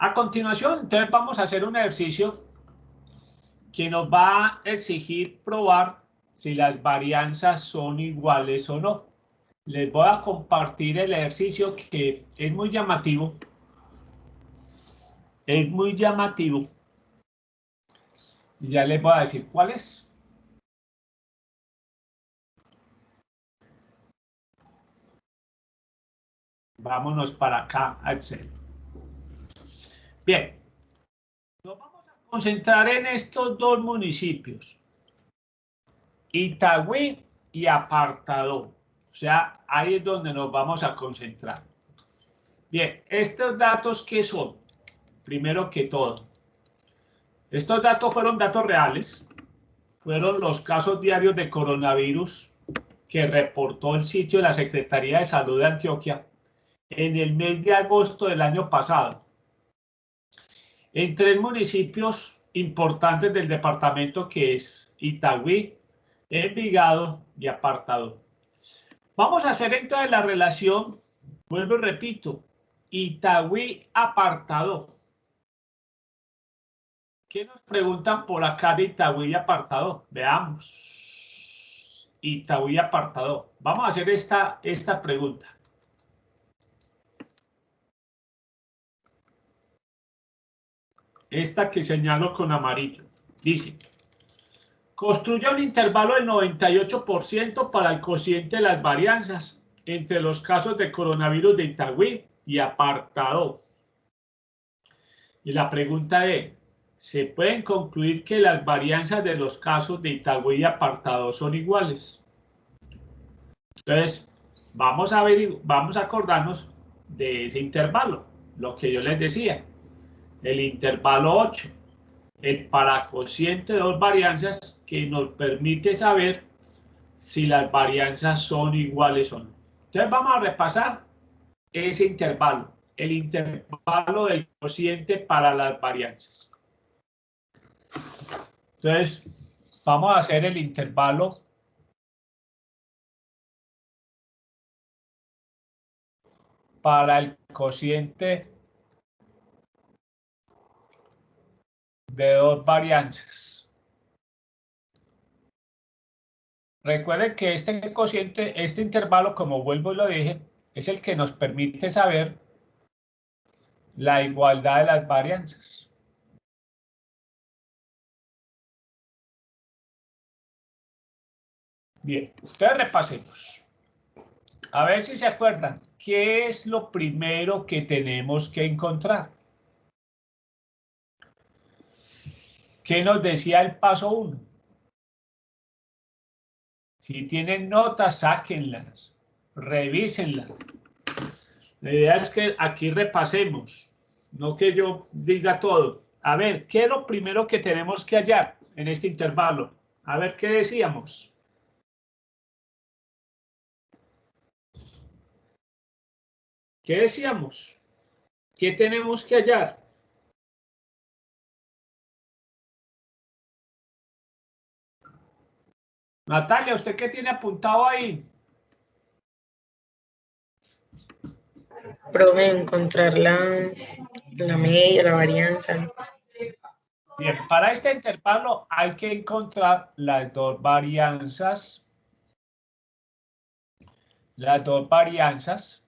A continuación, entonces vamos a hacer un ejercicio que nos va a exigir probar si las varianzas son iguales o no. Les voy a compartir el ejercicio que es muy llamativo. Es muy llamativo. Y ya les voy a decir cuál es. Vámonos para acá a Excel. Bien. Nos vamos a concentrar en estos dos municipios. Itagüí y Apartadó. O sea, ahí es donde nos vamos a concentrar. Bien, estos datos, ¿qué son? Primero que todo, estos datos fueron datos reales, fueron los casos diarios de coronavirus que reportó el sitio de la Secretaría de Salud de Antioquia en el mes de agosto del año pasado. En 3 municipios importantes del departamento que es Itagüí, Envigado y Apartadó. Vamos a hacer entonces la relación, vuelvo y repito, Itagüí-Apartadó. ¿Qué nos preguntan por acá de Itagüí y Apartadó? Veamos. Itagüí y Apartadó. Vamos a hacer esta pregunta. Esta que señalo con amarillo. Dice, construya un intervalo del 98% para el cociente de las varianzas entre los casos de coronavirus de Itagüí y Apartadó. Y la pregunta es, ¿se pueden concluir que las varianzas de los casos de Itagüí y Apartadó son iguales? Entonces, vamos a acordarnos de ese intervalo, lo que yo les decía, el intervalo 8, el paracociente de dos varianzas que nos permite saber si las varianzas son iguales o no. Entonces, vamos a repasar ese intervalo, el intervalo del cociente para las varianzas. Entonces, vamos a hacer el intervalo para el cociente de dos varianzas. Recuerden que este cociente, este intervalo, como vuelvo y lo dije, es el que nos permite saber la igualdad de las varianzas. Bien, entonces repasemos. A ver si se acuerdan, ¿qué es lo primero que tenemos que encontrar? ¿Qué nos decía el paso 1? Si tienen notas, sáquenlas, revísenlas. La idea es que aquí repasemos, no que yo diga todo. A ver, ¿qué es lo primero que tenemos que hallar en este intervalo? A ver, ¿qué decíamos? ¿Qué decíamos? ¿Qué tenemos que hallar? Natalia, ¿usted qué tiene apuntado ahí? Profe, encontrar la media, la varianza. Bien, para este intervalo hay que encontrar las dos varianzas. Las dos varianzas.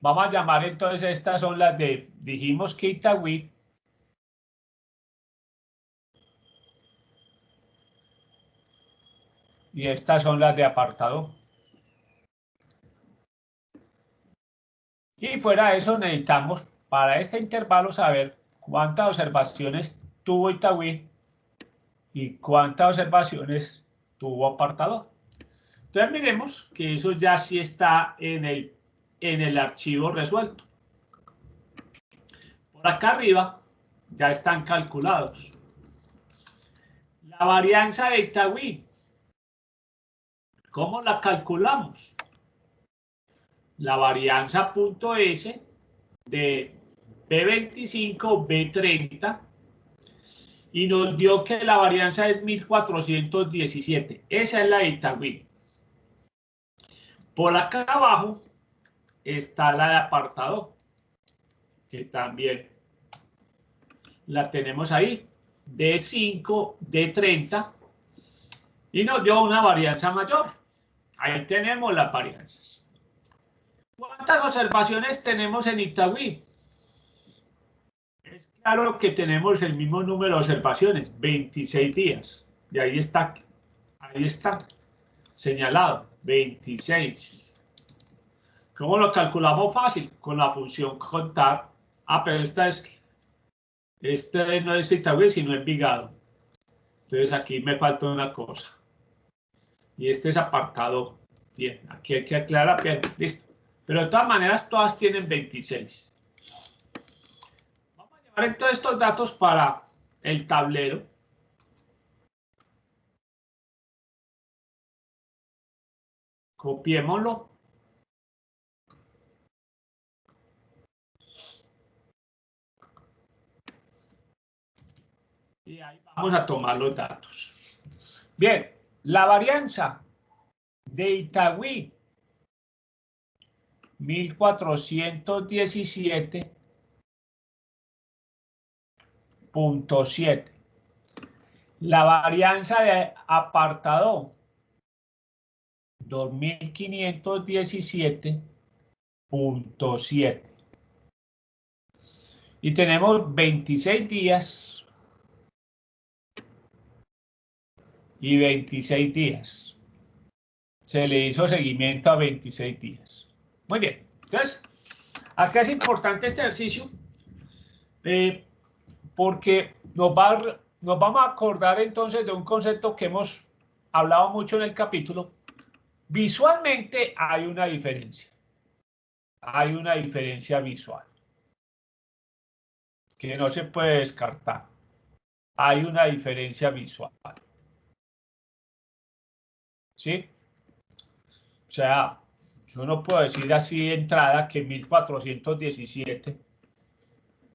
Vamos a llamar entonces, estas son las de, dijimos que Itagüí. Y estas son las de Apartadó. Y fuera de eso necesitamos para este intervalo saber cuántas observaciones tuvo Itagüí y cuántas observaciones tuvo Apartadó. Entonces miremos que eso ya sí está en el archivo resuelto. Por acá arriba ya están calculados. La varianza de Itagüí, ¿cómo la calculamos? La varianza .s de B25, B30, y nos dio que la varianza es 1417. Esa es la de Itagüí. Por acá abajo está la de Apartadó. que también la tenemos ahí, de 5, de 30, y nos dio una varianza mayor. Ahí tenemos las varianzas. ¿Cuántas observaciones tenemos en Itagüí? Es claro que tenemos el mismo número de observaciones, 26 días. Y ahí está señalado, 26. ¿Cómo lo calculamos fácil? Con la función contar. Ah, pero este no es Itagüí, sino Envigado. Entonces aquí me falta una cosa. Y este es apartado. Bien, aquí hay que aclarar bien. Listo. Pero de todas maneras, todas tienen 26. Vamos a llevar entonces estos datos para el tablero. Copiémoslo. Y ahí vamos a tomar los datos. Bien, la varianza de Itagüí, 1417.7. La varianza de Apartadó, 2517.7. Y tenemos 26 días y 26 días. Se le hizo seguimiento a 26 días. Muy bien. Entonces, acá es importante este ejercicio porque nos vamos a acordar entonces de un concepto que hemos hablado mucho en el capítulo. Visualmente hay una diferencia. Hay una diferencia visual que no se puede descartar. Hay una diferencia visual. ¿Sí? O sea, yo no puedo decir así de entrada que 1417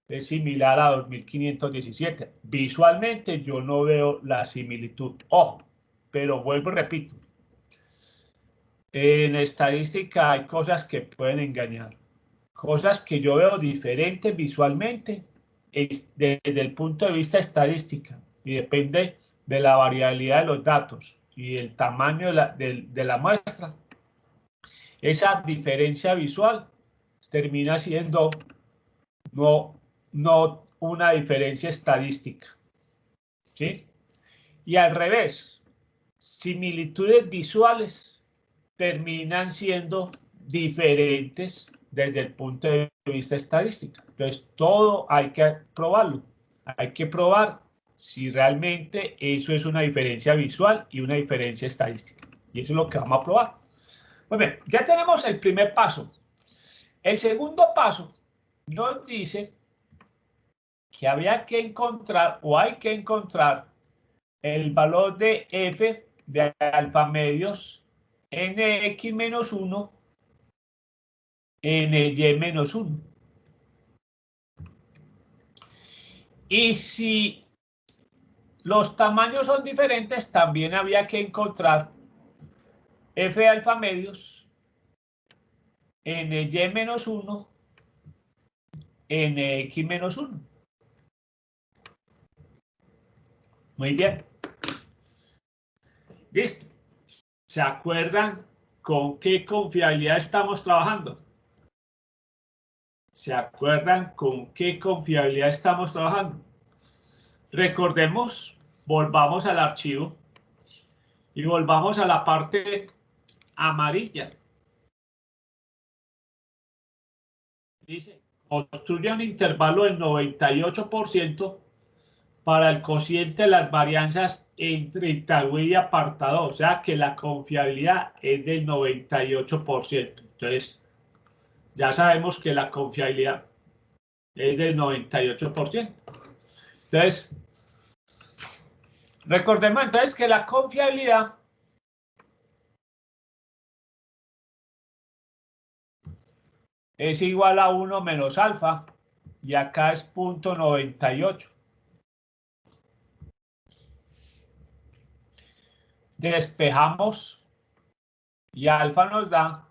es similar a 2517. Visualmente yo no veo la similitud. Ojo, pero vuelvo y repito. En estadística hay cosas que pueden engañar. Cosas que yo veo diferentes visualmente desde el punto de vista estadística y depende de la variabilidad de los datos y el tamaño de la muestra. Esa diferencia visual termina siendo no una diferencia estadística. ¿Sí? Y al revés, similitudes visuales terminan siendo diferentes desde el punto de vista estadístico. Entonces, todo hay que probarlo. Hay que probar si realmente eso es una diferencia visual y una diferencia estadística. Y eso es lo que vamos a probar. Muy bien, ya tenemos el primer paso. El segundo paso nos dice que había que encontrar o hay que encontrar el valor de f de alfa medios nx-1 ny-1. Y si los tamaños son diferentes, también había que encontrar f de alfa medios ny-1 nx-1. Muy bien. ¿Listo? ¿Se acuerdan con qué confiabilidad estamos trabajando? ¿Se acuerdan con qué confiabilidad estamos trabajando? Recordemos, volvamos al archivo y volvamos a la parte amarilla. Dice, construye un intervalo del 98% para el cociente de las varianzas entre Itagüí y Apartadó. O sea que la confiabilidad es del 98%. Entonces, ya sabemos que la confiabilidad es del 98%. Entonces, recordemos entonces que la confiabilidad es igual a 1 menos alfa y acá es 0.98. Despejamos y alfa nos da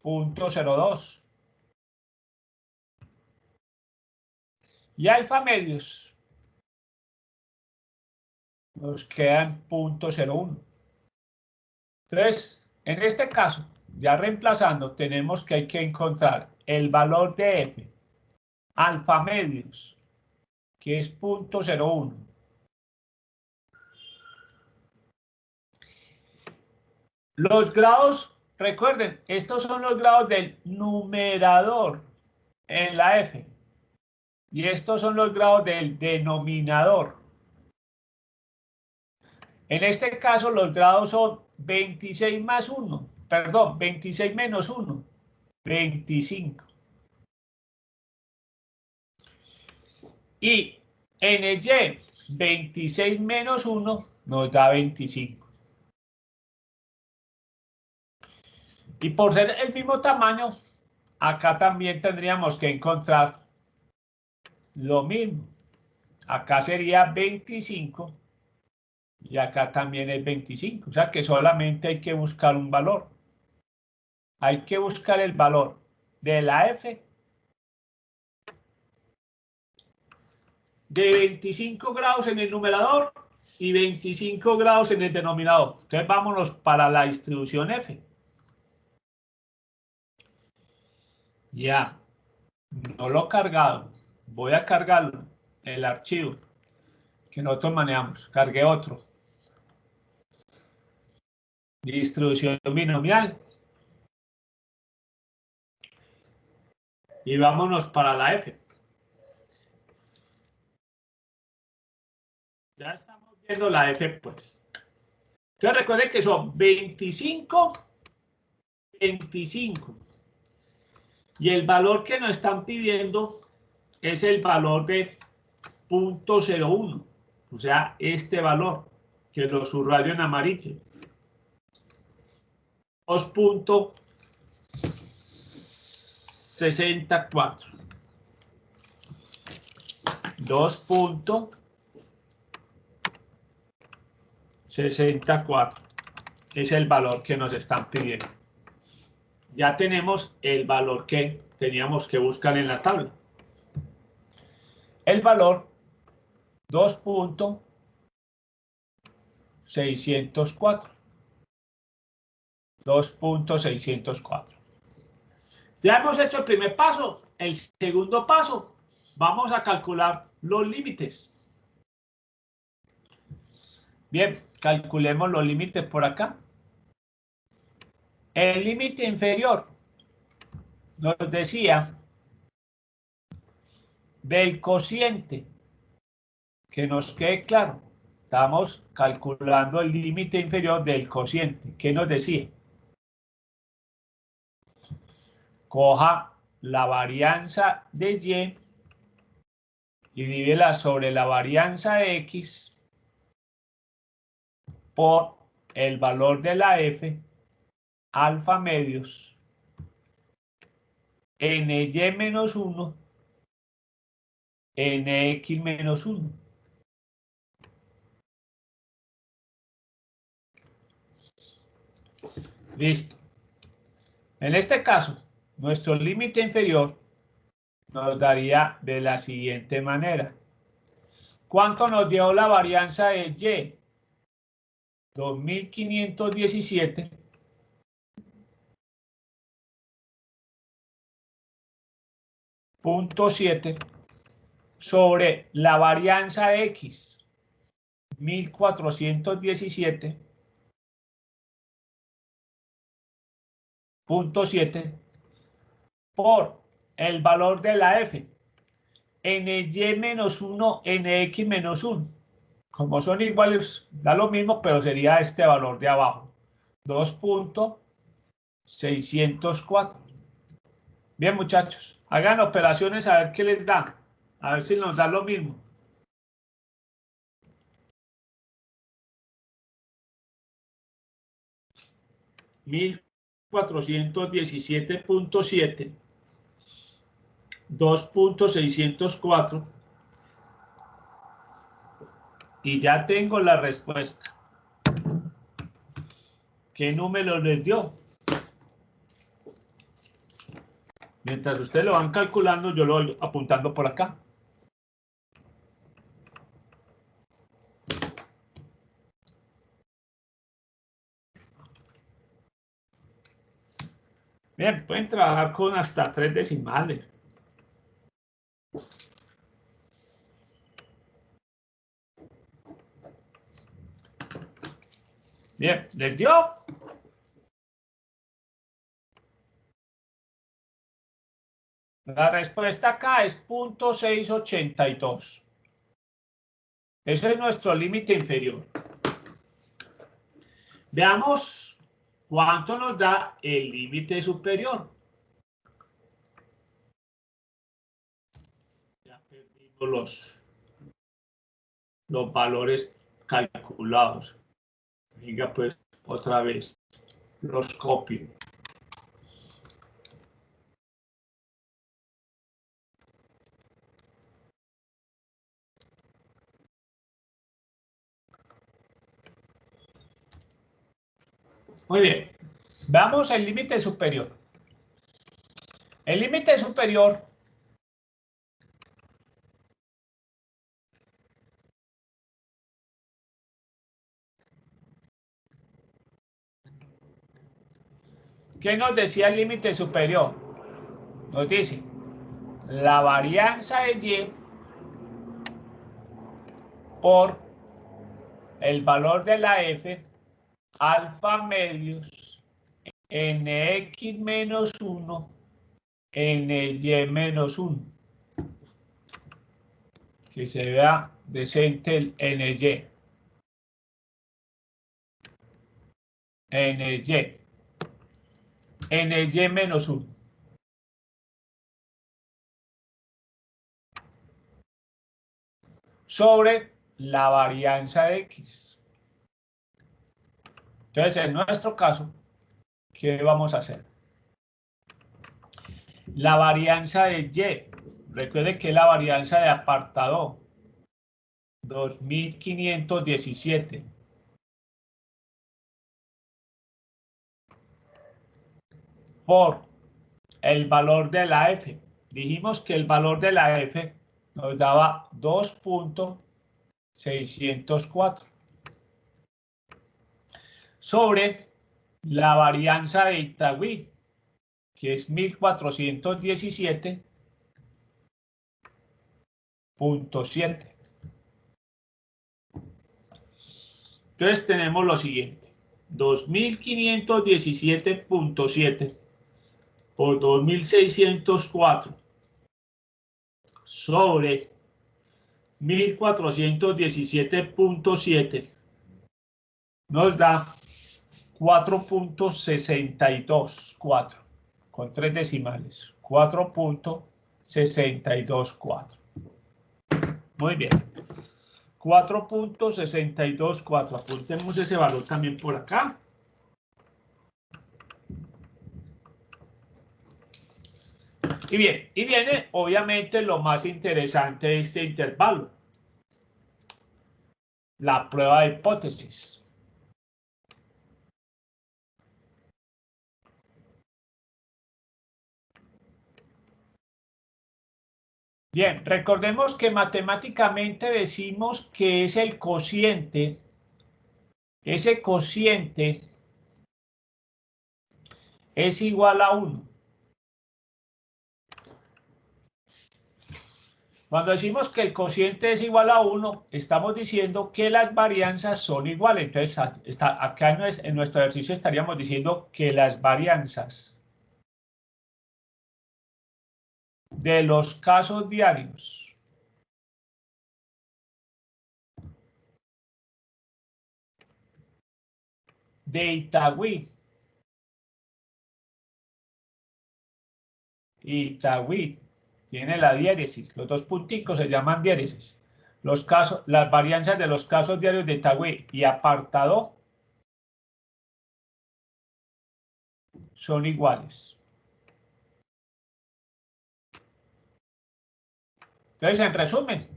0.02. Y alfa medios nos queda en 0.01. Entonces, en este caso, ya reemplazando, tenemos que hay que encontrar el valor de F, alfa medios, que es 0.01. Los grados, recuerden, estos son los grados del numerador en la F. Y estos son los grados del denominador. En este caso, los grados son 26 más 1, perdón, 26 menos 1, 25. Y en el Y, 26 menos 1 nos da 25. Y por ser el mismo tamaño, acá también tendríamos que encontrar lo mismo. Acá sería 25 y acá también es 25. O sea que solamente hay que buscar un valor. Hay que buscar el valor de la F de 25 grados en el numerador y 25 grados en el denominador. Entonces vámonos para la distribución F. Ya, no lo he cargado. Voy a cargarlo, el archivo que nosotros manejamos. Cargué otro. Distribución binomial. Y vámonos para la F. Ya estamos viendo la F, pues. Entonces recuerden que son 25, 25. Y el valor que nos están pidiendo es el valor de 0.01. O sea, este valor que lo subrayo en amarillo. 2.64. 2.64 es el valor que nos están pidiendo. Ya tenemos el valor que teníamos que buscar en la tabla. El valor 2.604. 2.604. Ya hemos hecho el primer paso. El segundo paso, vamos a calcular los límites. Bien, calculemos los límites por acá. El límite inferior nos decía del cociente, que nos quede claro. Estamos calculando el límite inferior del cociente. ¿Qué nos decía? Coja la varianza de Y divídela sobre la varianza X por el valor de la F, alfa medios, NY menos 1, NX menos 1. Listo. En este caso, nuestro límite inferior nos daría de la siguiente manera. ¿Cuánto nos dio la varianza de Y? 2.517.7 sobre la varianza de X, 1.417.7 por el valor de la F, NY menos 1, NX menos 1. Como son iguales, da lo mismo, pero sería este valor de abajo, 2.604. Bien, muchachos, hagan operaciones a ver qué les da, a ver si nos da lo mismo. $1.417.7, 2.604 y ya tengo la respuesta. ¿Qué número les dio? Mientras ustedes lo van calculando, yo lo voy apuntando por acá. Bien, pueden trabajar con hasta 3 decimales. Bien, ¿les dio? La respuesta acá es 0.682. Ese es nuestro límite inferior. Veamos cuánto nos da el límite superior. Ya perdimos los valores calculados. Venga, pues otra vez los copio. Muy bien. Veamos el límite superior. El límite superior ¿qué nos decía el límite superior? Nos dice la varianza de y por el valor de la f alfa medios nx menos 1 ny menos 1. Que se vea decente el ny. ny menos 1. Sobre la varianza de x. Entonces, en nuestro caso, ¿qué vamos a hacer? La varianza de y. Recuerde que la varianza de apartado 2517 por el valor de la f. Dijimos que el valor de la f nos daba 2.604 sobre la varianza de Itagüí, que es 1417.7. Entonces tenemos lo siguiente: 2517.7 por 2604 sobre 1417.7 nos da 4.624 con 3 decimales. 4.624. Muy bien. 4.624. Apuntemos ese valor también por acá. Y bien, y viene obviamente lo más interesante de este intervalo: la prueba de hipótesis. Bien, recordemos que matemáticamente decimos que es el cociente, ese cociente es igual a 1. Cuando decimos que el cociente es igual a 1, estamos diciendo que las varianzas son iguales. Entonces, acá en nuestro ejercicio estaríamos diciendo que las varianzas de los casos diarios de Itagüí tiene la diéresis, los dos punticos se llaman diéresis. Las varianzas de los casos diarios de Itagüí y apartado son iguales. Entonces, en resumen,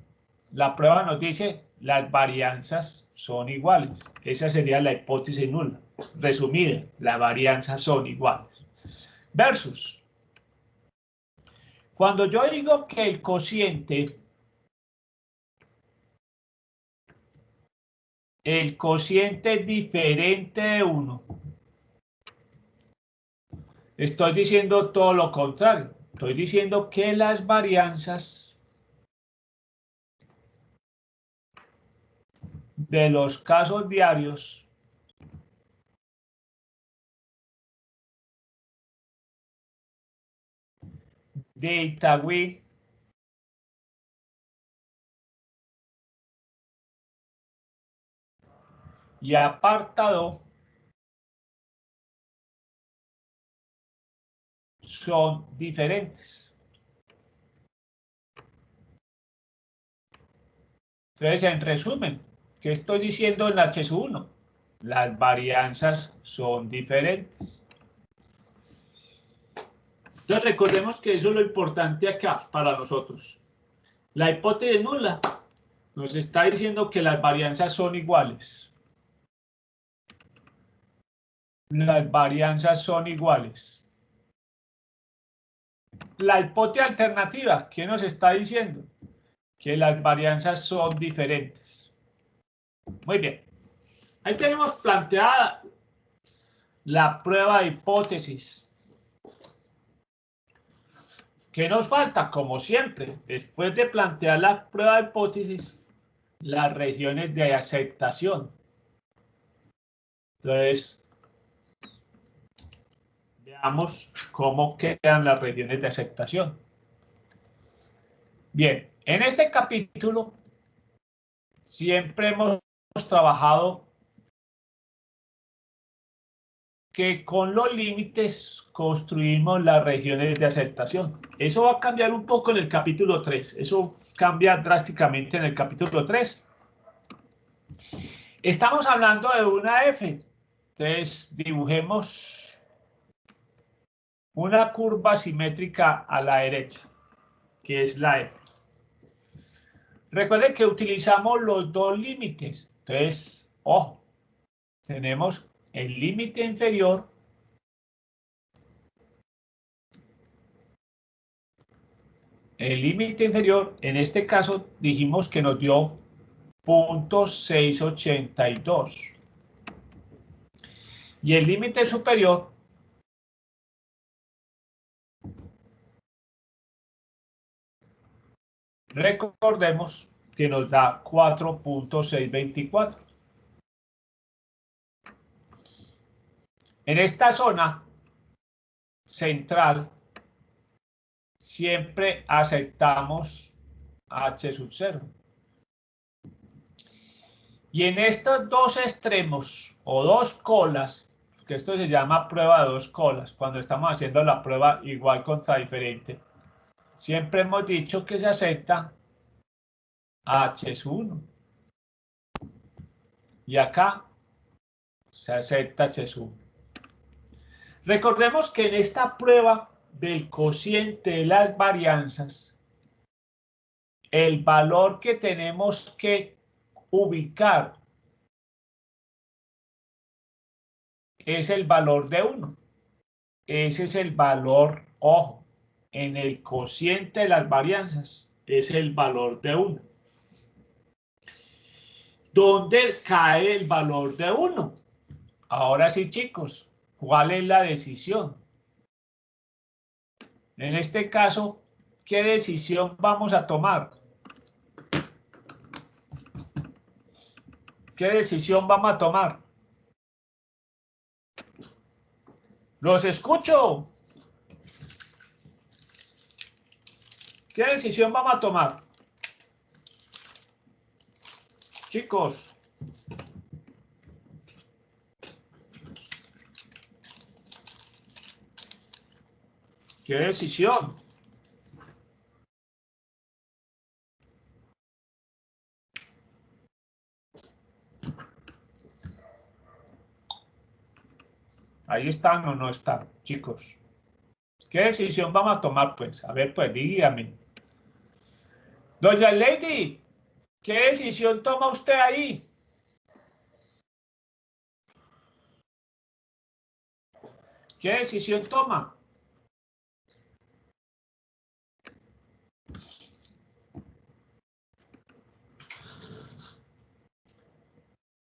la prueba nos dice las varianzas son iguales. Esa sería la hipótesis nula. Resumida, las varianzas son iguales. Versus, cuando yo digo que el cociente es diferente de 1, Estoy diciendo todo lo contrario. Estoy diciendo que las varianzas de los casos diarios de Itagüí y Apartado son diferentes. Entonces, en resumen, ¿qué estoy diciendo en H1? Las varianzas son diferentes. Entonces, recordemos que eso es lo importante acá para nosotros. La hipótesis nula nos está diciendo que las varianzas son iguales. Las varianzas son iguales. La hipótesis alternativa, ¿qué nos está diciendo? Que las varianzas son diferentes. Muy bien. Ahí tenemos planteada la prueba de hipótesis. ¿Qué nos falta? Como siempre, después de plantear la prueba de hipótesis, las regiones de aceptación. Entonces, veamos cómo quedan las regiones de aceptación. Bien, en este capítulo siempre hemos trabajado que con los límites construimos las regiones de aceptación. Eso va a cambiar un poco en el capítulo 3. Eso cambia drásticamente en el capítulo 3. Estamos hablando de una F. Entonces, dibujemos una curva simétrica a la derecha, que es la F. Recuerden que utilizamos los dos límites. Entonces, ojo, tenemos el límite inferior en este caso dijimos que nos dio 0.682 y el límite superior recordemos que nos da 4.624. En esta zona central siempre aceptamos H sub 0. Y en estos dos extremos o dos colas, que esto se llama prueba de dos colas, cuando estamos haciendo la prueba igual contra diferente, siempre hemos dicho que se acepta H sub 1. Y acá se acepta H sub 1. Recordemos que en esta prueba del cociente de las varianzas, el valor que tenemos que ubicar es el valor de 1. Ese es el valor, ojo, en el cociente de las varianzas es el valor de 1. ¿Dónde cae el valor de 1? Ahora sí, chicos, ¿cuál es la decisión? En este caso, ¿qué decisión vamos a tomar? ¿Qué decisión vamos a tomar? ¡Los escucho! ¿Qué decisión vamos a tomar? Chicos. ¿Qué decisión? Ahí están o no están, chicos. ¿Qué decisión vamos a tomar, pues? A ver, pues, dígame. Doña Lady, ¿qué decisión toma usted ahí? ¿Qué decisión toma?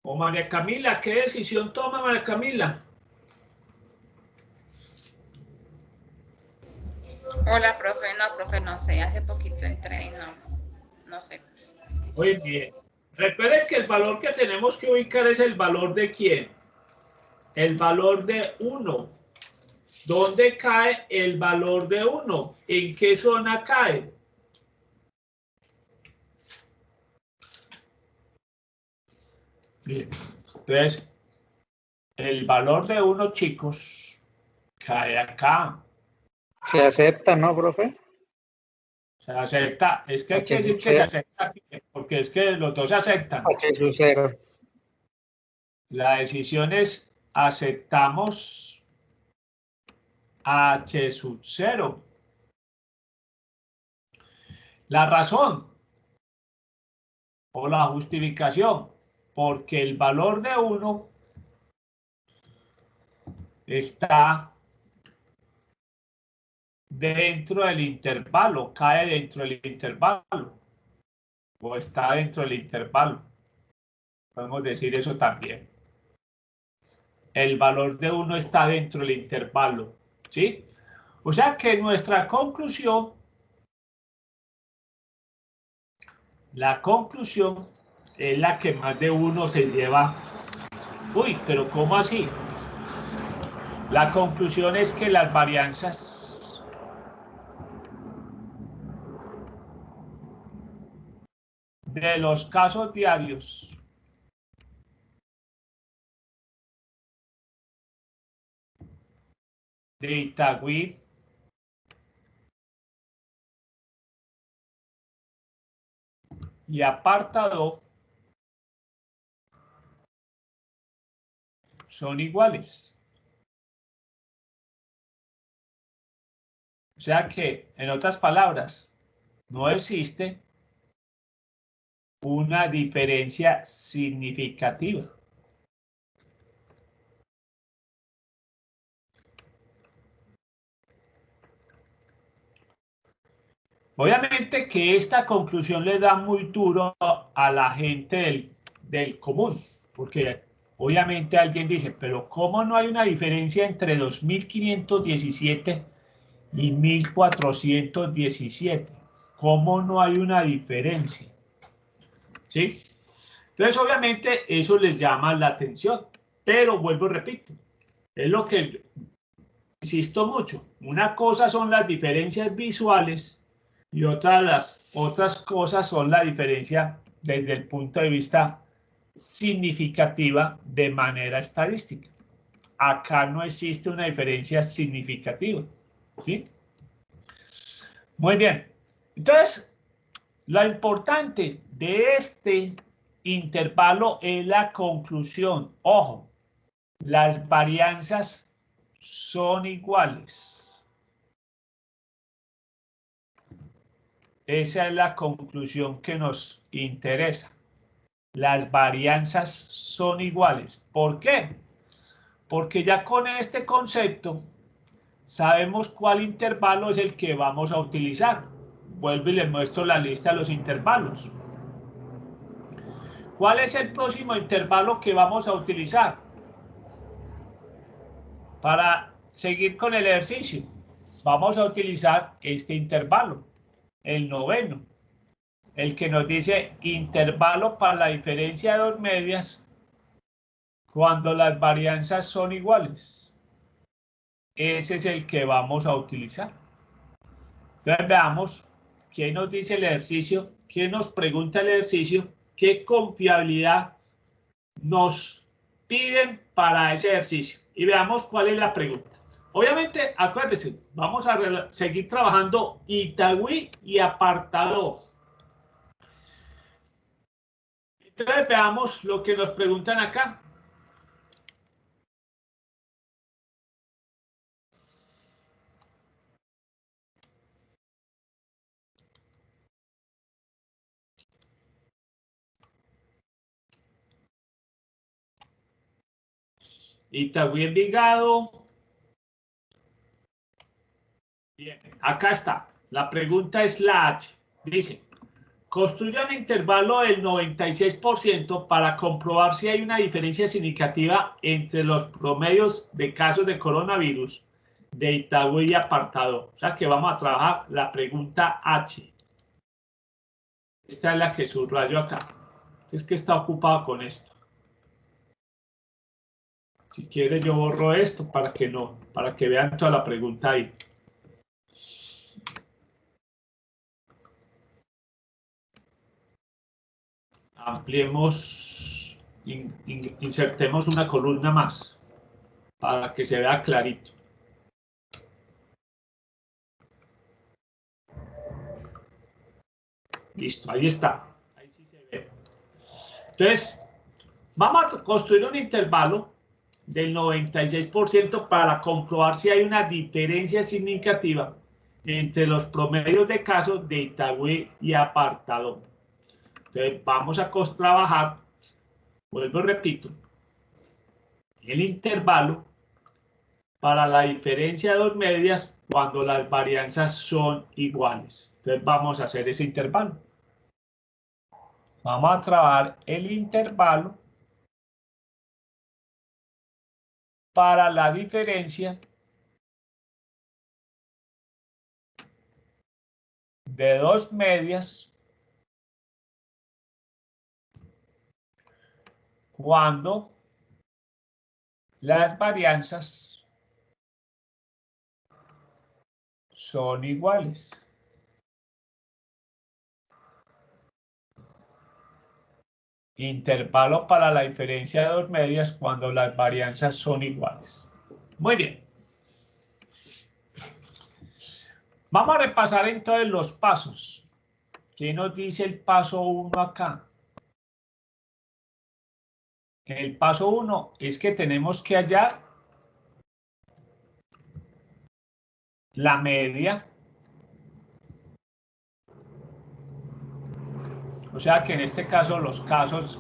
O María Camila, ¿qué decisión toma María Camila? Hola, profe, no sé, hace poquito entré y no sé. Muy bien. Recuerden que el valor que tenemos que ubicar es el valor de ¿quién? El valor de 1. ¿Dónde cae el valor de 1? ¿En qué zona cae? Bien. Entonces, el valor de 1, chicos, cae acá. Se acepta, ¿no, profe? Se acepta. Es que hay que H decir sub que se 0. acepta, porque es que los dos se aceptan. H sub 0. La decisión es aceptamos H sub 0. La razón o la justificación, porque el valor de 1 está dentro del intervalo, cae dentro del intervalo, o está dentro del intervalo. Podemos decir eso también. El valor de 1 está dentro del intervalo, ¿sí? O sea que nuestra conclusión, la conclusión es la que más de uno se lleva. Uy, pero ¿cómo así? La conclusión es que las varianzas de los casos diarios de Itagüí y apartado son iguales. O sea que, en otras palabras, no existe una diferencia significativa. Obviamente que esta conclusión le da muy duro a la gente del común, porque obviamente alguien dice, pero ¿cómo no hay una diferencia entre 2517 y 1417? ¿Cómo no hay una diferencia? ¿Sí? Entonces, obviamente, eso les llama la atención, pero vuelvo y repito, es lo que insisto mucho. Una cosa son las diferencias visuales y las otras cosas son la diferencia desde el punto de vista significativa de manera estadística. Acá no existe una diferencia significativa, ¿sí? Muy bien. Entonces, lo importante de este intervalo es la conclusión. Ojo, las varianzas son iguales. Esa es la conclusión que nos interesa. Las varianzas son iguales. ¿Por qué? Porque ya con este concepto sabemos cuál intervalo es el que vamos a utilizar. Vuelvo y les muestro la lista de los intervalos. ¿Cuál es el próximo intervalo que vamos a utilizar para seguir con el ejercicio? Vamos a utilizar este intervalo, el noveno, el que nos dice intervalo para la diferencia de dos medias cuando las varianzas son iguales. Ese es el que vamos a utilizar. Entonces veamos qué nos dice el ejercicio, qué nos pregunta el ejercicio, qué confiabilidad nos piden para ese ejercicio. Y veamos cuál es la pregunta. Obviamente, acuérdense, vamos a seguir trabajando Itagüí y apartado. Entonces veamos lo que nos preguntan acá. Itagüí Envigado. Bien, acá está. La pregunta es la H. Dice, construya un intervalo del 96% para comprobar si hay una diferencia significativa entre los promedios de casos de coronavirus de Itagüí y apartado. O sea que vamos a trabajar la pregunta H. Esta es la que subrayo acá. Es que está ocupado con esto. Si quiere yo borro esto para que vean toda la pregunta ahí. Ampliemos, insertemos una columna más para que se vea clarito. Listo, ahí está. Ahí sí se ve. Entonces, vamos a construir un intervalo del 96% para comprobar si hay una diferencia significativa entre los promedios de casos de Itagüí y apartado. Entonces, vamos a trabajar, vuelvo y repito, el intervalo para la diferencia de dos medias cuando las varianzas son iguales. Entonces, vamos a hacer ese intervalo. Vamos a trabajar el intervalo para la diferencia de dos medias cuando las varianzas son iguales. Intervalo para la diferencia de dos medias cuando las varianzas son iguales. Muy bien. Vamos a repasar entonces los pasos. ¿Qué nos dice el paso 1 acá? El paso 1 es que tenemos que hallar la media. O sea que en este caso los casos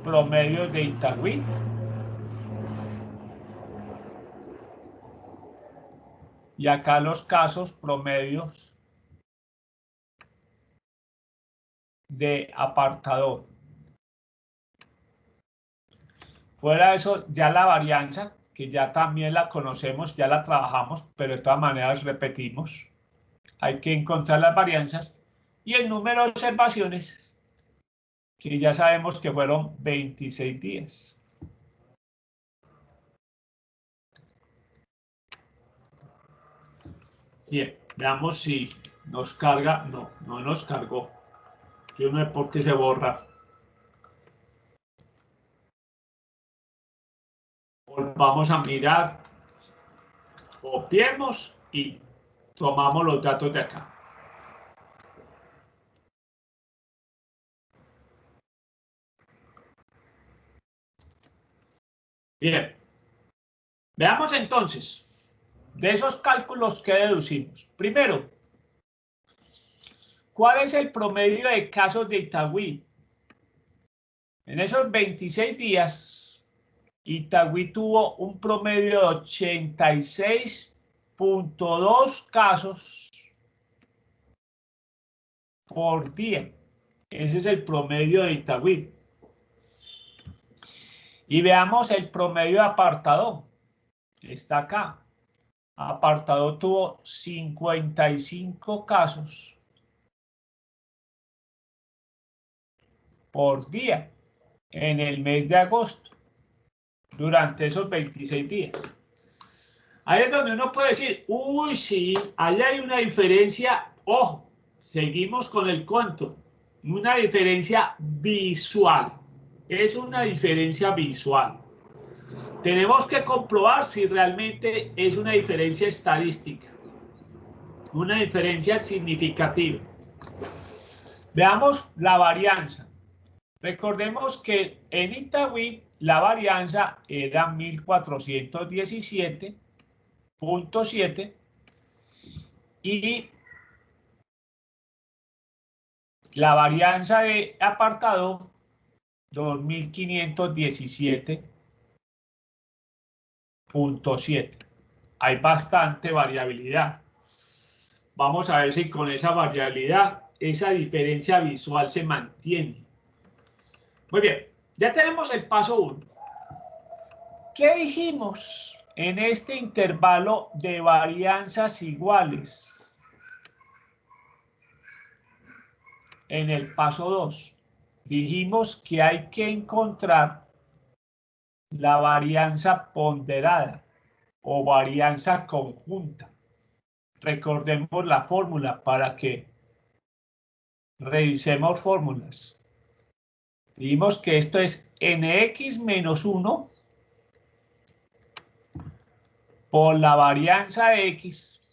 promedios de Itagüí y acá los casos promedios de apartador. Fuera de eso, ya la varianza, que ya también la conocemos, ya la trabajamos, pero de todas maneras repetimos. Hay que encontrar las varianzas y el número de observaciones, que ya sabemos que fueron 26 días. Bien, veamos si nos carga. No, no nos cargó. Yo no sé por qué se borra. Vamos a mirar, copiemos y tomamos los datos de acá. Bien, veamos entonces, de esos cálculos que deducimos. Primero, ¿cuál es el promedio de casos de Itagüí? En esos 26 días, Itagüí tuvo un promedio de 86.2 casos por día. Ese es el promedio de Itagüí. Y veamos el promedio de apartado. Está acá. Apartado tuvo 55 casos por día en el mes de agosto, durante esos 26 días. Ahí es donde uno puede decir, uy, sí, ahí hay una diferencia. Ojo, seguimos con el cuento. Una diferencia visual. Es una diferencia visual. Tenemos que comprobar si realmente es una diferencia estadística. Una diferencia significativa. Veamos la varianza. Recordemos que en Itagüí la varianza era 1417.7 y la varianza de apartado 2517.7. Hay bastante variabilidad. Vamos a ver si con esa variabilidad, esa diferencia visual se mantiene. Muy bien, ya tenemos el paso 1. ¿Qué dijimos en este intervalo de varianzas iguales, en el paso 2, dijimos que hay que encontrar la varianza ponderada o varianza conjunta. Recordemos la fórmula para que revisemos fórmulas. Dijimos que esto es nx menos 1 por la varianza x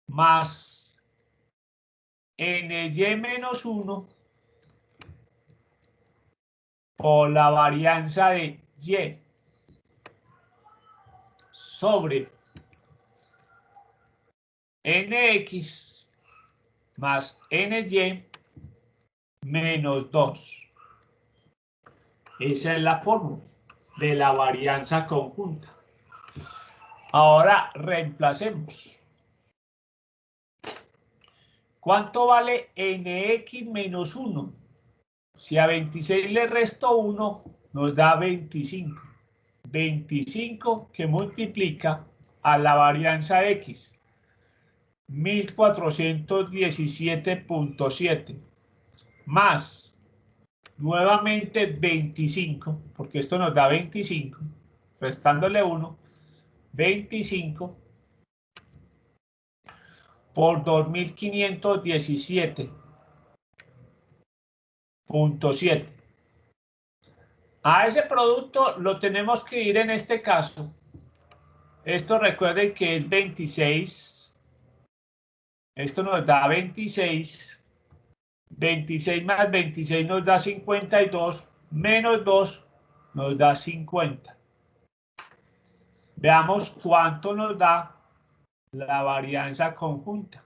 más ny menos 1 por la varianza de y sobre nx más ny menos 2. Esa es la fórmula de la varianza conjunta. Ahora reemplacemos. ¿Cuánto vale nx menos 1? Si a 26 le resto 1, nos da 25. 25 que multiplica a la varianza x, 1417.7, más nuevamente 25, porque esto nos da 25, restándole 1, 25 por 2517.7. A ese producto lo tenemos que ir en este caso. Esto recuerden que es 26. Esto nos da 26. 26 más 26 nos da 52. Menos 2 nos da 50. Veamos cuánto nos da la varianza conjunta.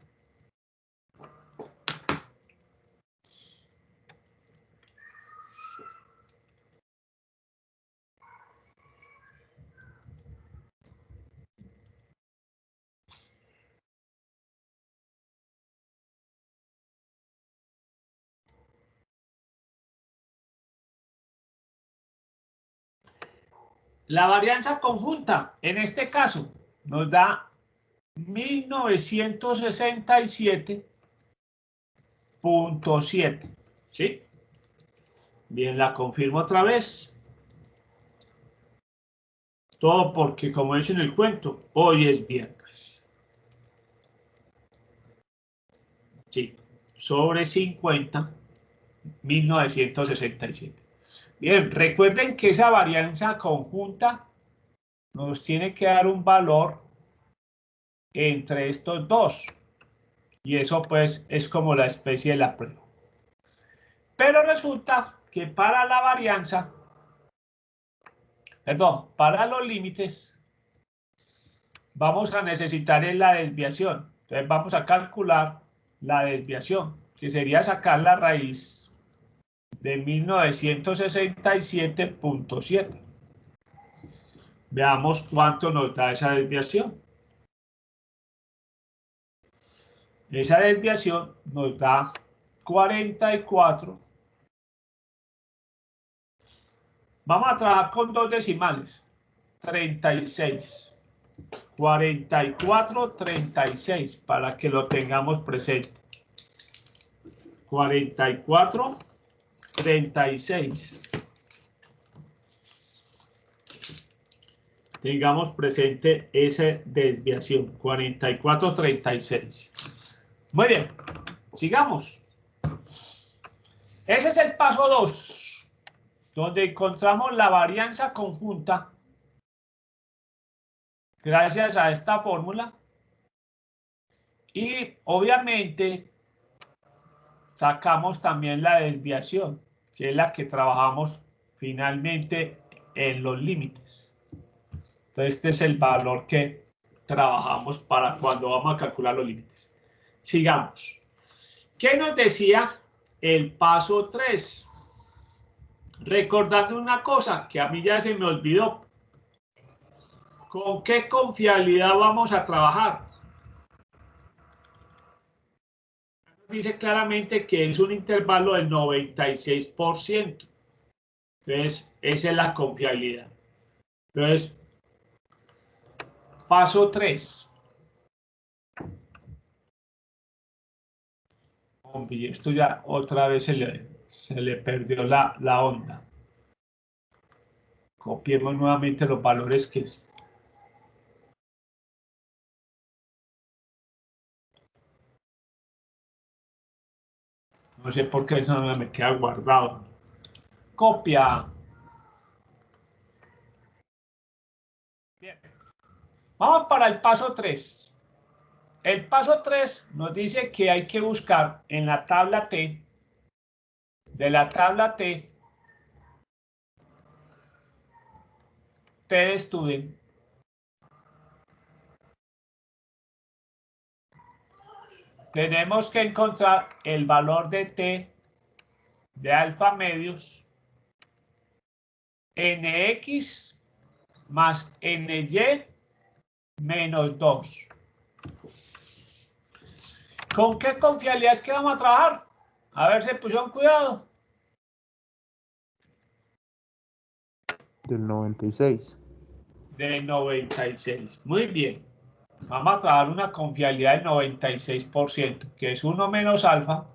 La varianza conjunta, en este caso, nos da 1967.7. ¿Sí? Bien, la confirmo otra vez. Todo porque, como dice en el cuento, hoy es viernes. Sí, sobre 50, 1967. Bien, recuerden que esa varianza conjunta nos tiene que dar un valor entre estos dos. Y eso pues es como la especie de la prueba. Pero resulta que para la varianza, para los límites, vamos a necesitar la desviación. Entonces vamos a calcular la desviación, que sería sacar la raíz de 1967.7. Veamos cuánto nos da esa desviación. Esa desviación nos da 44. Vamos a trabajar con dos decimales. 36. 44, 36, para que lo tengamos presente. 44, 36. Tengamos presente esa desviación. 44, 36. Muy bien, sigamos. Ese es el paso 2, donde encontramos la varianza conjunta gracias a esta fórmula. Y obviamente sacamos también la desviación, que es la que trabajamos finalmente en los límites. Entonces este es el valor que trabajamos para cuando vamos a calcular los límites. Sigamos. ¿Qué nos decía el paso 3? Recordando una cosa que a mí ya se me olvidó. ¿Con qué confiabilidad vamos a trabajar? Dice claramente que es un intervalo del 96%. Entonces, esa es la confiabilidad. Entonces, Paso 3. Hombre, esto ya otra vez se le perdió la onda. Copiemos nuevamente los valores que es. No sé por qué eso no me queda guardado. Copia. Bien. Vamos para el paso 3. El paso 3 nos dice que hay que buscar en la tabla T, de la tabla T de student, tenemos que encontrar el valor de T de alfa medios nx más ny menos 2. ¿Con qué confiabilidad es que vamos a trabajar? A ver si pusieron cuidado. Del 96. Del 96. Muy bien. Vamos a trabajar una confiabilidad del 96%, que es 1 menos alfa,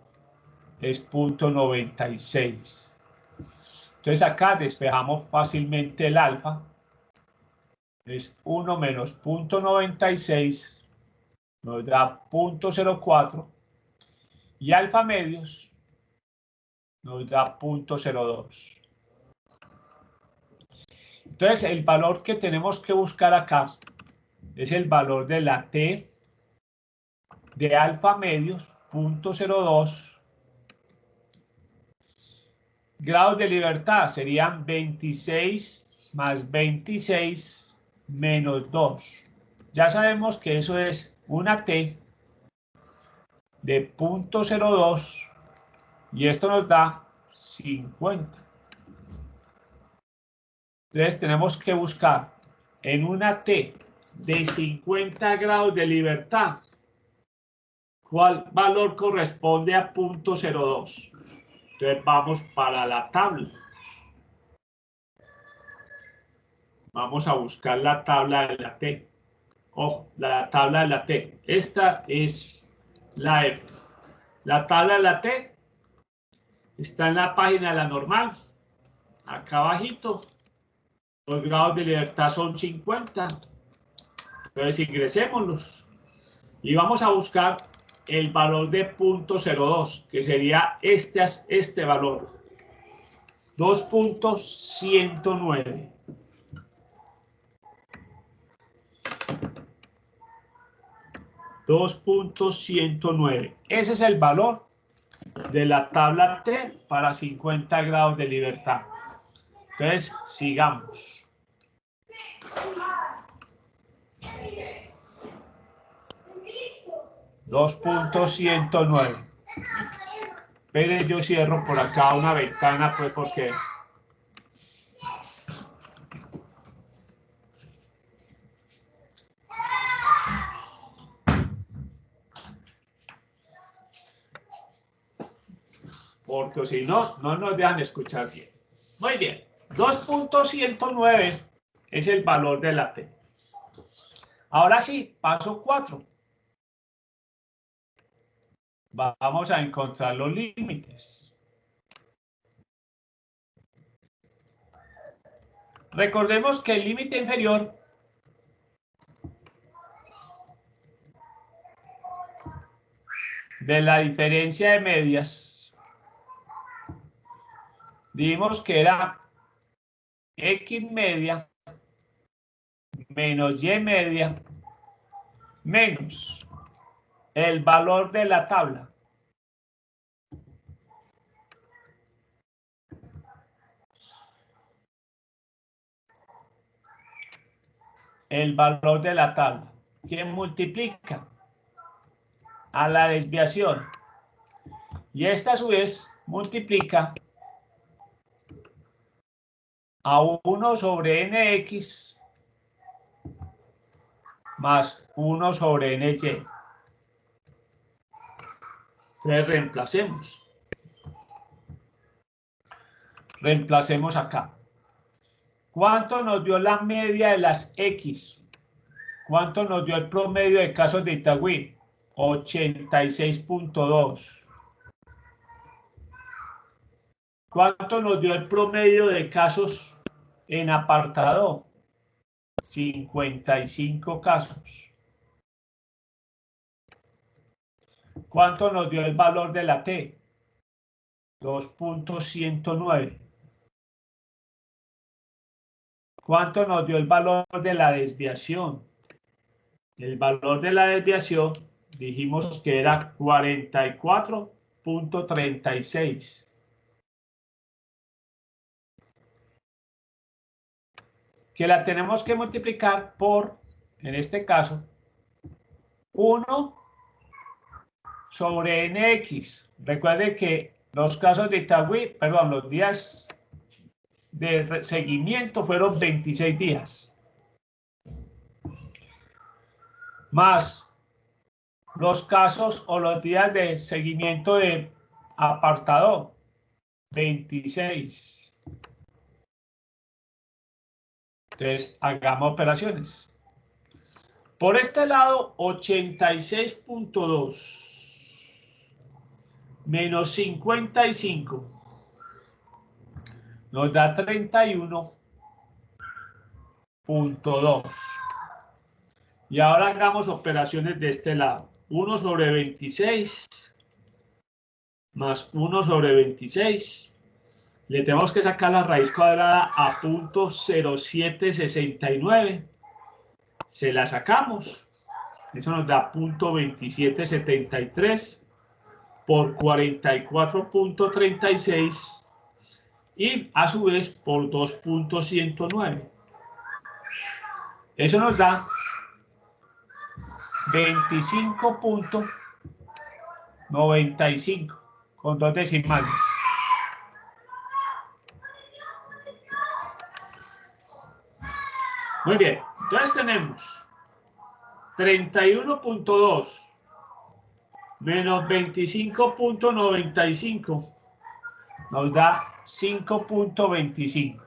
es 0.96. Entonces acá despejamos fácilmente el alfa. Es 1 menos 0.96, nos da 0.04. Y alfa medios nos da 0.02. Entonces el valor que tenemos que buscar acá es el valor de la T de alfa medios, 0.02. Grados de libertad serían 26 más 26 menos 2. Ya sabemos que eso es una T de 0.02 y esto nos da 50. Entonces tenemos que buscar en una T de 50 grados de libertad cuál valor corresponde a 0.02. Entonces vamos para la tabla. Vamos a buscar la tabla de la T. Ojo, la tabla de la T. Esta es la F. La tabla de la T está en la página de la normal. Acá abajito. Los grados de libertad son 50. Entonces ingresémoslos. Y vamos a buscar el valor de 0.02, que sería este valor. 2.109. Ese es el valor de la tabla T para 50 grados de libertad. Entonces, sigamos. .109. Pero yo cierro por acá una ventana, pues porque si no, no nos dejan escuchar bien. Muy bien, 2.109 es el valor de la T. Ahora sí, paso 4. Vamos a encontrar los límites. Recordemos que el límite inferior de la diferencia de medias, dijimos que era X media menos Y media menos el valor de la tabla. El valor de la tabla, que multiplica a la desviación. Y esta a su vez multiplica a 1 sobre nx más 1 sobre ny. Entonces reemplacemos. Reemplacemos acá. ¿Cuánto nos dio la media de las x? ¿Cuánto nos dio el promedio de casos de Itagüí? 86.2. ¿Cuánto nos dio el promedio de casos en apartado? 55 casos. ¿Cuánto nos dio el valor de la T? 2.109. ¿Cuánto nos dio el valor de la desviación? El valor de la desviación dijimos que era 44.36. Que la tenemos que multiplicar por, en este caso, 1 sobre nx. Recuerde que los casos de Itagüí, perdón, los días de seguimiento fueron 26 días. Más los casos o los días de seguimiento de apartado, 26. Entonces, hagamos operaciones. Por este lado, 86.2 menos 55 nos da 31.2. Y ahora hagamos operaciones de este lado. 1 sobre 26 más 1 sobre 26. Le tenemos que sacar la raíz cuadrada a .0769. Se la sacamos. Eso nos da .2773 por 44.36 y a su vez por 2.109. Eso nos da 25.95 con 2 decimales. Muy bien, entonces tenemos 31.2 menos 25.95 nos da 5.25.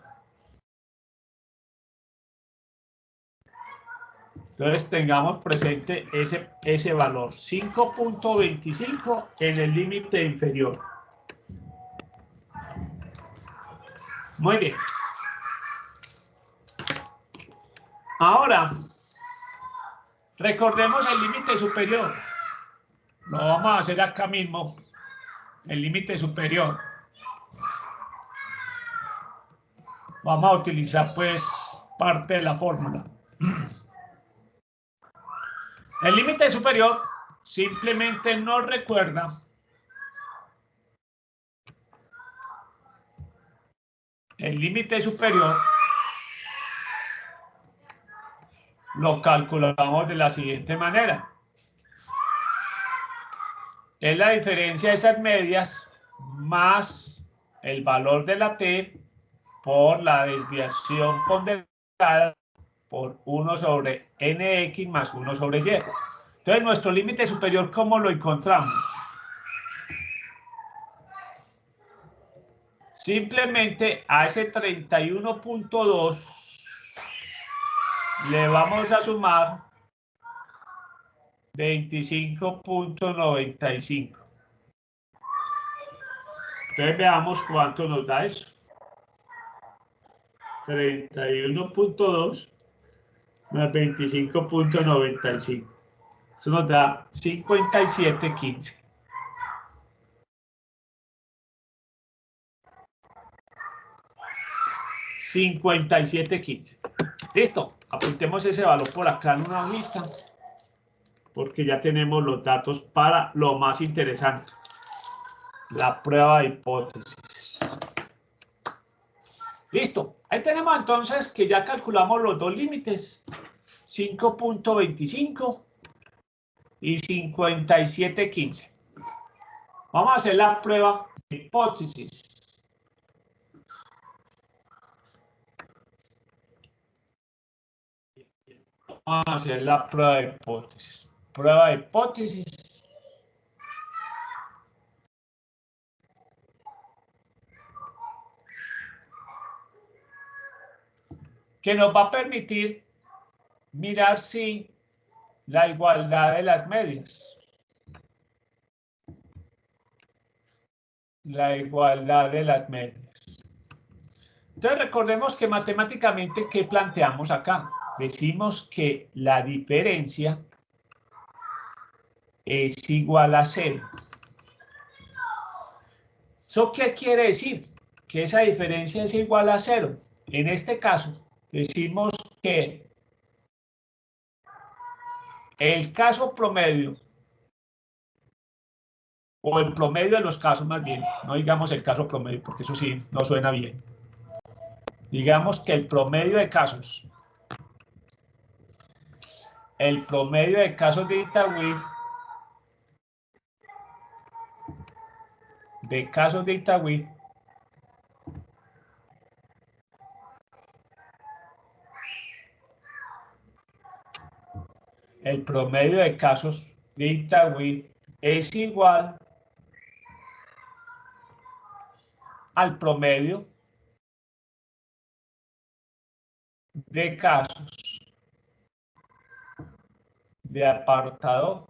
Entonces tengamos presente ese valor, 5.25 en el límite inferior. Muy bien. Ahora, recordemos el límite superior. Lo vamos a hacer acá mismo, el límite superior. Vamos a utilizar pues parte de la fórmula. El límite superior simplemente nos recuerda el límite superior lo calculamos de la siguiente manera. Es la diferencia de esas medias más el valor de la T por la desviación ponderada por 1 sobre nx más 1 sobre y. Entonces, nuestro límite superior, ¿cómo lo encontramos? Simplemente a ese 31.2 le vamos a sumar 25.95. Entonces, veamos cuánto nos da eso. 31.2 más 25.95. Eso nos da 57.15. Listo, apuntemos ese valor por acá en una hojita porque ya tenemos los datos para lo más interesante, la prueba de hipótesis. Listo, ahí tenemos entonces que ya calculamos los dos límites, 5.25 y 57.15. Vamos a hacer la prueba de hipótesis. Vamos a hacer la prueba de hipótesis. Prueba de hipótesis. Que nos va a permitir mirar si la igualdad de las medias. La igualdad de las medias. Entonces recordemos que matemáticamente, ¿qué planteamos acá? Decimos que la diferencia es igual a 0. ¿Eso qué quiere decir? Que esa diferencia es igual a 0. En este caso, decimos que el caso promedio, o el promedio de los casos más bien, no digamos el caso promedio, porque eso sí no suena bien. Digamos que el promedio de casos, de Itagüí, el promedio de casos de Itagüí es igual al promedio de casos de apartado.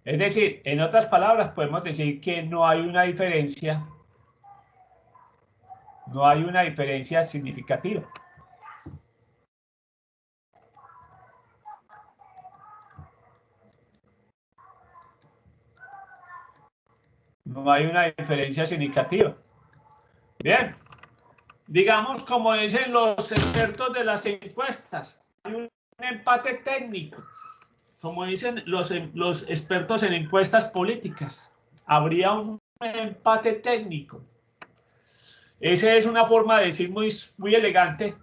Es decir, en otras palabras, podemos decir que no hay una diferencia significativa. No hay una diferencia significativa. Bien. Digamos, como dicen los expertos de las encuestas, hay un empate técnico. Como dicen los expertos en encuestas políticas, habría un empate técnico. Esa es una forma de decir muy elegante.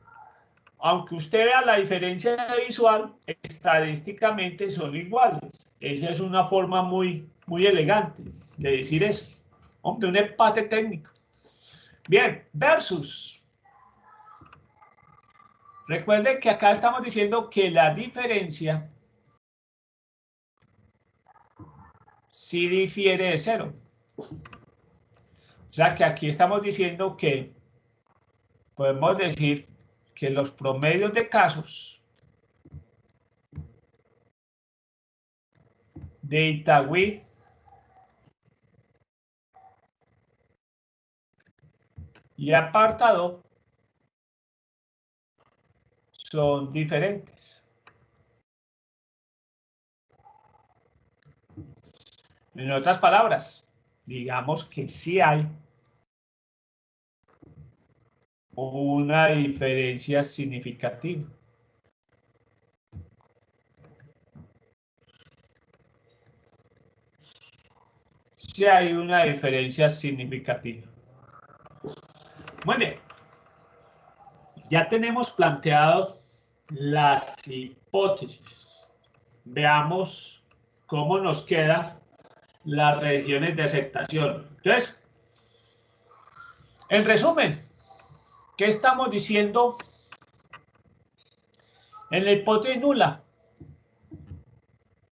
Aunque usted vea la diferencia visual, estadísticamente son iguales. Esa es una forma muy elegante de decir eso. Hombre, un empate técnico. Bien, versus. Recuerde que acá estamos diciendo que la diferencia sí difiere de 0. O sea que aquí estamos diciendo que podemos decir que los promedios de casos de Itagüí y apartado son diferentes. En otras palabras, digamos que sí hay una diferencia significativa. Sí hay una diferencia significativa. Muy bien. Ya tenemos planteado las hipótesis. Veamos cómo nos quedan las regiones de aceptación. Entonces, en resumen, ¿qué estamos diciendo en la hipótesis nula?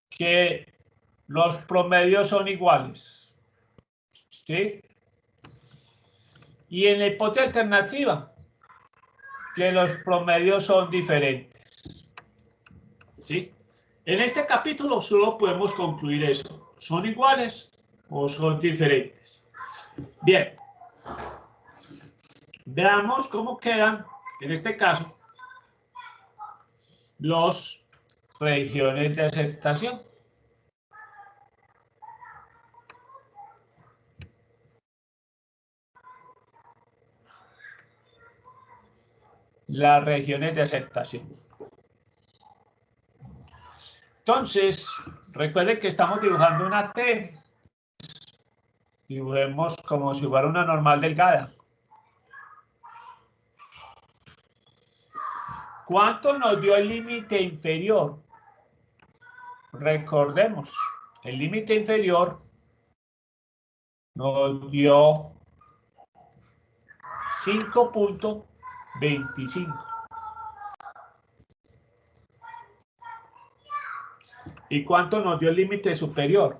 Que los promedios son iguales. ¿Sí? Y en la hipótesis alternativa, que los promedios son diferentes. ¿Sí? En este capítulo solo podemos concluir eso. ¿Son iguales o son diferentes? Bien. Veamos cómo quedan, en este caso, las regiones de aceptación. Las regiones de aceptación. Entonces, recuerden que estamos dibujando una T. Dibujemos como si fuera una normal delgada. ¿Cuánto nos dio el límite inferior? Recordemos, el límite inferior nos dio 5.25. ¿Y cuánto nos dio el límite superior?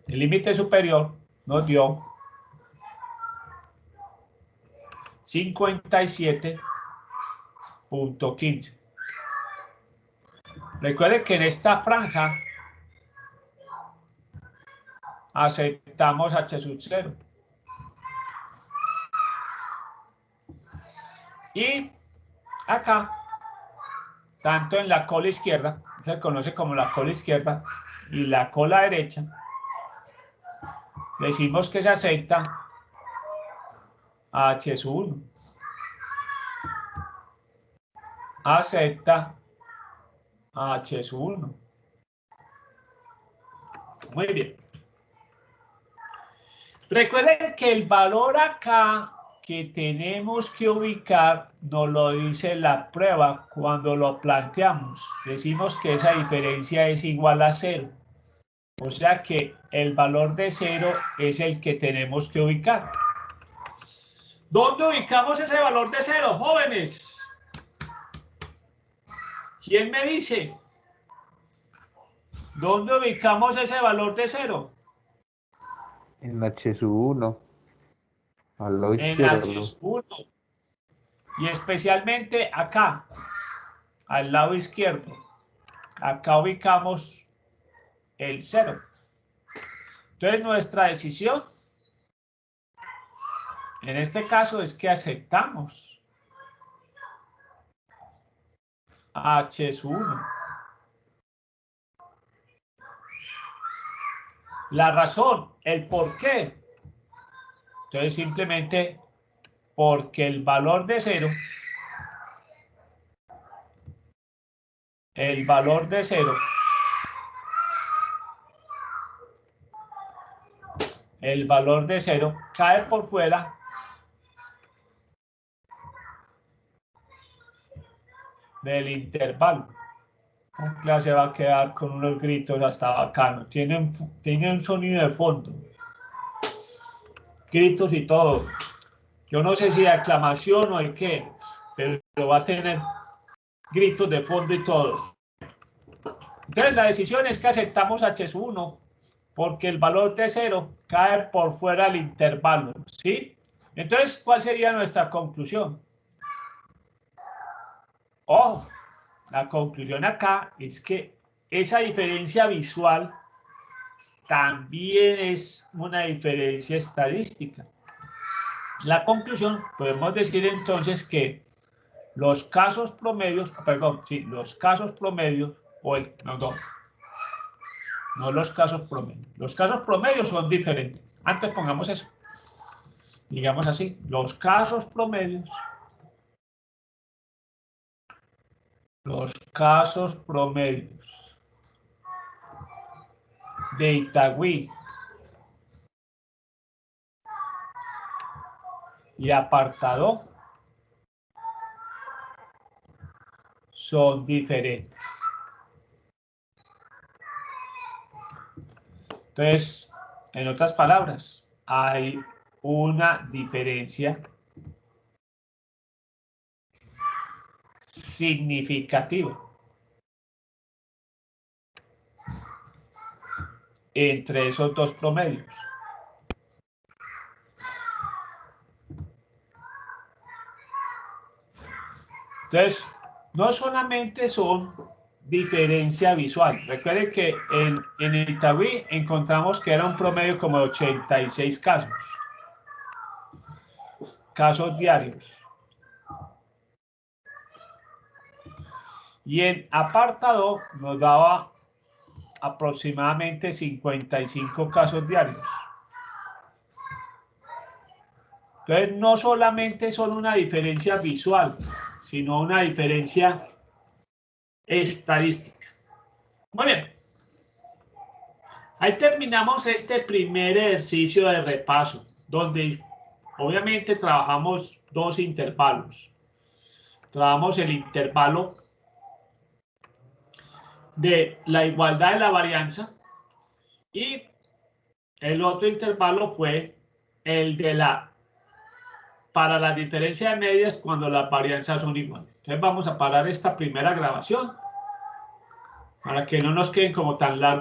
El límite superior nos dio 57.15. Recuerden que en esta franja aceptamos h sub 0. Y acá, tanto en la cola izquierda, se conoce como la cola izquierda, y la cola derecha, decimos que se acepta h sub 1. Acepta h sub 1. Muy bien. Recuerden que el valor acá que tenemos que ubicar nos lo dice la prueba cuando lo planteamos. Decimos que esa diferencia es igual a 0. O sea que el valor de 0 es el que tenemos que ubicar. ¿Dónde ubicamos ese valor de 0, jóvenes? ¿Quién me dice? ¿Dónde ubicamos ese valor de 0? En h sub 1. Al lado En izquierdo. h sub 1. Y especialmente acá, al lado izquierdo. Acá ubicamos el 0. Entonces nuestra decisión en este caso es que aceptamos h sub 1. La razón, el por qué. Entonces simplemente porque el valor de 0, el valor de 0, el valor de 0 cae por fuera del intervalo. Esta clase va a quedar con unos gritos hasta bacano. Tiene un sonido de fondo. Gritos y todo. Yo no sé si de aclamación o de qué, pero va a tener gritos de fondo y todo. Entonces la decisión es que aceptamos h sub 1 porque el valor de 0 cae por fuera del intervalo, ¿sí? Entonces, ¿cuál sería nuestra conclusión? Ojo, la conclusión acá es que esa diferencia visual también es una diferencia estadística. La conclusión, podemos decir entonces que los casos promedios, los casos promedios, no los casos promedios. Los casos promedios son diferentes. Antes pongamos eso. Digamos así, los casos promedios de Itagüí y Apartadó son diferentes. Entonces, en otras palabras, hay una diferencia significativa entre esos dos promedios. Entonces, no solamente son diferencia visual. Recuerden que en el Itagüí encontramos que era un promedio como de 86 casos diarios. Y en Apartadó nos daba aproximadamente 55 casos diarios. Entonces, no solamente son una diferencia visual, sino una diferencia estadística. Muy bien. Ahí terminamos este primer ejercicio de repaso, donde obviamente trabajamos dos intervalos. Trabajamos el intervalo de la igualdad de la varianza y el otro intervalo fue el de para la diferencia de medias cuando las varianzas son iguales. Entonces vamos a parar esta primera grabación para que no nos queden como tan largos